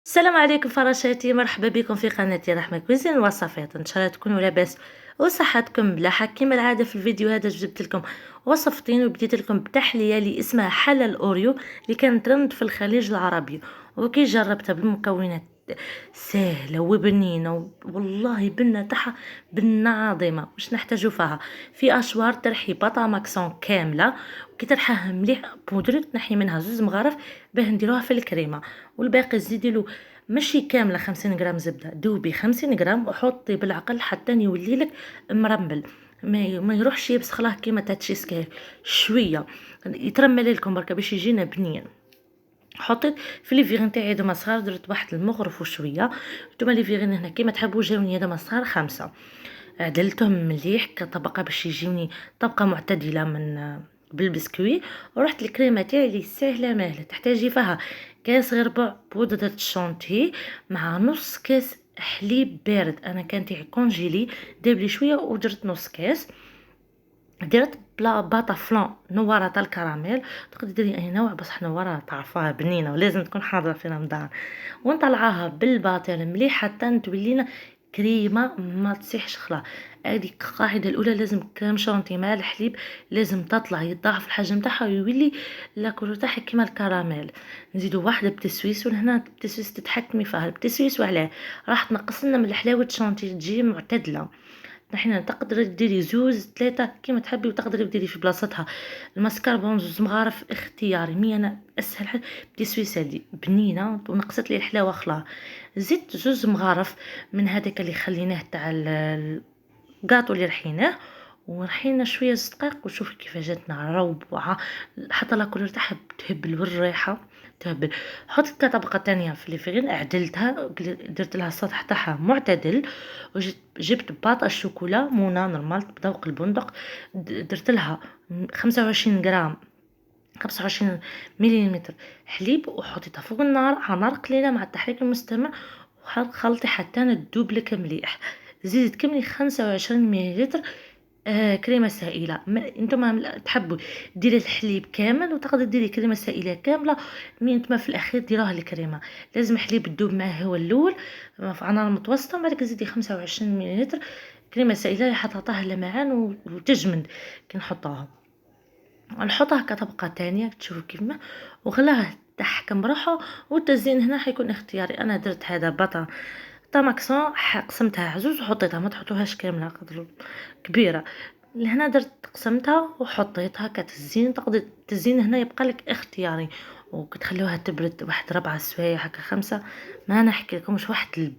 السلام عليكم فراشاتي، مرحبا بكم في قناتي رحمة كويزين الوصفات. ان شاء الله تكونوا لاباس وصحتكم ملاحة. كما العاده في الفيديو هذا جبت لكم وصفتين وبديت لكم بتحليه اللي اسمها حلا الاوريو اللي كانت ترند في الخليج العربي، وكي جربتها بالمكونات سهله وبنينه، والله بنه تاعها بنه عظيمه. واش نحتاجو فيها؟ في اشوار ترحي بطا ماكسون كامله، وكي ترحاها مليح بودره تنحي منها زوز مغارف باه نديروها في الكريمه، والباقي زيدي له ماشي كامله 50 غرام زبده، دوبي 50 غرام وحطي بالعقل حتى يولي لك مرمل، ما يروحش يبس خلاه كيما تاع تشيز شويه يترمل لكم بركه باش يجينا بنين. حطيت في لي فيغين تاعي هذوما صغار، درت واحد المغرف وشويه. نتوما لي فيغين هنا كيما تحبوا جاوني هذوما صغار 5. عدلتهم مليح كطبقه باش يجيني طبقه معتدله من بالبسكوي. ورحت الكريمه تاعي اللي ساهله ماهله، تحتاجي فيها كاس غير ربع بودره الشونتي مع نص كاس حليب بارد. انا كان تاعي كونجيلي داب لي شويه ودرت نص كاس. درت بلا باطا فلان نواره تاع الكراميل، تقدري ديري اي نوع بصح نواره تعرفوها بنينه ولازم تكون حاضره في رمضان. ونطلعاها بالباطل مليح حتى تولينا كريمه ما تصيحش خلا. هذه القاعده الاولى، لازم كريم شونتي مع الحليب لازم تطلع يضاعف الحجم تاعها ويولي لاكولو تاعها كيما الكراميل. نزيدو واحده بتسويس، وهنا التسويس تتحكمي فيها البتسويس، وعلاه راح تنقص لنا من الحلاوه شونتي تجي معتدله. نحن تقدري ديري زوز 3 كيما تحبي، وتقدري ديري في بلاصتها المسكربون زوز مغارف اختياري. مي انا اسهل حاجه بدي سويسه دي بنينه ونقصت لي الحلاوه خلا. زدت زوز مغارف من هذاك اللي خليناه تاع الكاطو اللي رحيناه، ورحينا شويه زوج دقائق وشوفي كيف جاتنا روعه. حتى لا كولور تاعها تهبل والريحه تهبل. حطيت طبقه تانية في الفرين، عدلتها درت لها السطح تاعها معتدل، وجبت باطا الشوكولا مونا نورمال بذوق البندق، درت لها 25 غرام 25 مليمتر حليب، وحطيتها فوق النار على نار قليله مع التحريك المستمر، وخلطي حتى تذوب لك مليح. زيدت كملي 25 مليلتر كريمه سائله. انتم تحبوا ديري الحليب كامل وتقدري ديري كريمه سائله كامله، مي انتم في الاخير ديروها الكريمه لازم حليب تذوب معاه هو الاول على نار متوسطه، بعد زيدي 25 مليلتر كريمه سائله راح تعطيها لمعان وتجمد. كي نحطها كطبقه تانية تشوفوا كيما، وخلاها تحكم روحه. والتزيين هنا حيكون اختياري. انا درت هذا بطا طماكسون قسمتها عزوز وحطيتها، ما تحطوهاش كامله قدر كبيره. لهنا درت قسمتها وحطيتها كتزيين. تقدر التزيين هنا يبقى لك اختياري، وكتخلوها تبرد واحد 4 سوايع هكا 5. ما نحكي لكمش واحد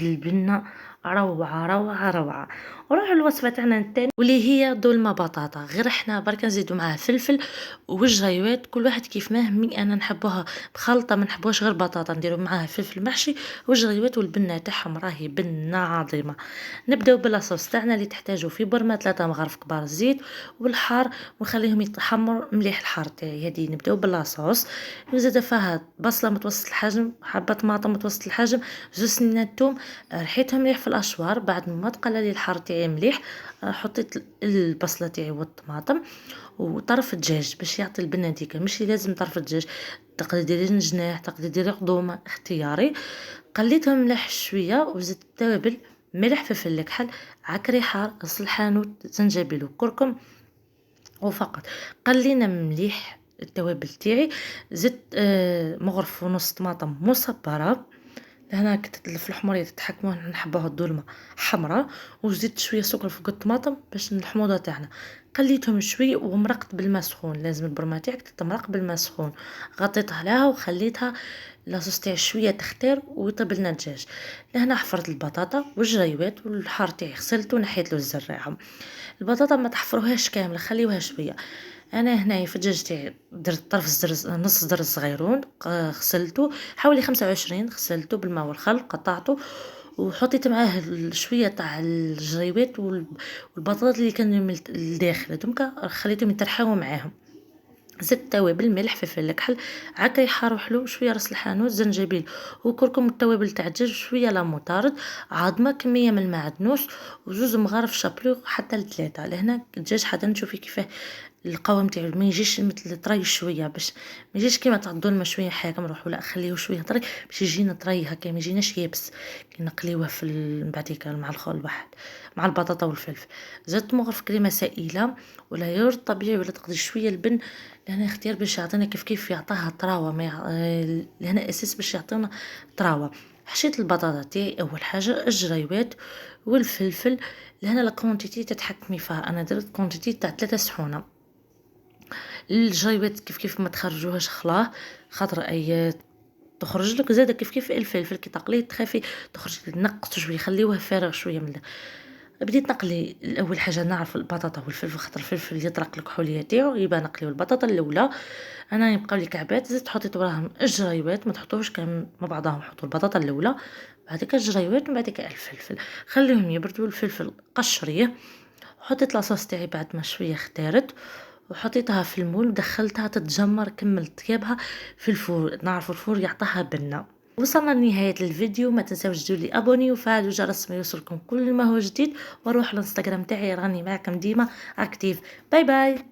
البنه روعه روعه روعه. وروحوا الوصفه تاعنا الثاني واللي هي دولمه بطاطا، غير احنا برك نزيدوا معاه فلفل وجريوات كل واحد كيف ما مي انا نحبوها بخلطه، ما نحبوهاش غير بطاطا، نديروا معاها فلفل محشي وجريوات، والبنه تاعهم راهي بنه عظيمه. نبداو باللاصوص تاعنا اللي تحتاجوا في برمه 3 مغارف كبار زيت والحار، ونخليهم يتحمر مليح الحار تاعي. هذه نبداو باللاصوص. وزاد فيها بصله متوسط الحجم، حبه طماطم متوسط الحجم، زوج سنينات توم، رحيتها مليح في الاشوار. بعد ما تقلى لي الحار تاعي مليح، حطيت البصله تاعي والطماطم وطرف الدجاج باش يعطي البنه ديك. ماشي لازم طرف الدجاج، تقدري ديري جناح، تقدري ديري قضومه اختياري. قليتهم ملح شويه وزدت التوابل ملح فلفل الكحل عكري حار اصل الحانوت زنجبيل وكركم وفقط. قلينا مليح التوابل تاعي. زدت مغرف ونص طماطم مصبره. هنا كنت في الحمريه تتحكموا نحبوها الظلمه حمراء. وزدت شويه سكر فوق الطماطم باش الحموضه تاعنا. قليتهم شويه ومرقت بالماء سخون، لازم البرمه تاعك تتمرق بالماء سخون. غطيتها عليها وخليتها لاصوص تاعي شويه تختار ويطيب لنا الدجاج. لهنا حفرت البطاطا والجريوات والحار تاعي غسلته ونحيت له الزراعه. البطاطا ما تحفروهاش كامله، خليوها شويه. انا هنايا في الدجاج تاعي درت طرف الزرز نص درز صغيرون غسلته حوالي 25، غسلته بالماء والخل قطعته وحطيت معاه شويه تاع الجريوات والبطاطا اللي كانوا الداخل هذوك خليتهم يترحاو معاهم. زدت توابل ملح فلفل الكحل عكري حار وحلو شويه راس الحانوت زنجبيل وكركم والتوابل تاع الدجاج شويه لاموطارد عظمه كميه من المعدنوس وزوز مغارف شابلو حتى ل3. لهنا الدجاج حتى نشوفي كيفاه القوام تاعو ما يجيش مثل طري شويه، باش ما يجيش كيما تاع الدولمه شويه حاجه نروحوا لا خليه شويه طري باش يجينا طري هكا ما يجيناش يابس كي نقليوه في من بعديك مع الخل الواحد مع البطاطا والفلفل. زدت مغرف كريمه سائله ولا ياغورت طبيعي ولا تقضي شويه البن لهنا اختيار باش يعطينا كيف يعطيها طراوه ما لهنا اساس باش يعطينا طراوه. حشيت البطاطا تاعي اول حاجه الجريوات والفلفل. لهنا لا كونتيتي تتحكمي فيها، انا درت كونتيتي تاع 3 صحونه. الجريوات كيف ما تخرجوهاش خلاه خاطر اي تخرج لك زاده كيف الفلفل كي تقليه تخافي تخرج لك نقص شويه خليوه فارغ شويه من بديت نقلي اول حاجه نعرف البطاطا والفلفل خاطر الفلفل يطرق الكحوليه تاعو يبقى نقليو البطاطا الاولى. انا يبقاو لي كعبات زدت حطيت وراهم الجريوات ما تحطوش كان مع بعضهم حطوا البطاطا الاولى بعدك الجريوات من بعدك الفلفل خليهم يبردوا. الفلفل قشريه وحطيت لاصوص تاعي بعد ما شويه اختارت وحطيتها في المول ودخلتها تتجمر كملت طيابها في الفور. نعرف الفور يعطيها بنه. وصلنا لنهاية الفيديو، ما تنساوش ديروا لي ابوني وفعلوا الجرس ما يوصلكم كل ما هو جديد، وروح الانستغرام تاعي راني معكم ديما اكتيف. باي باي.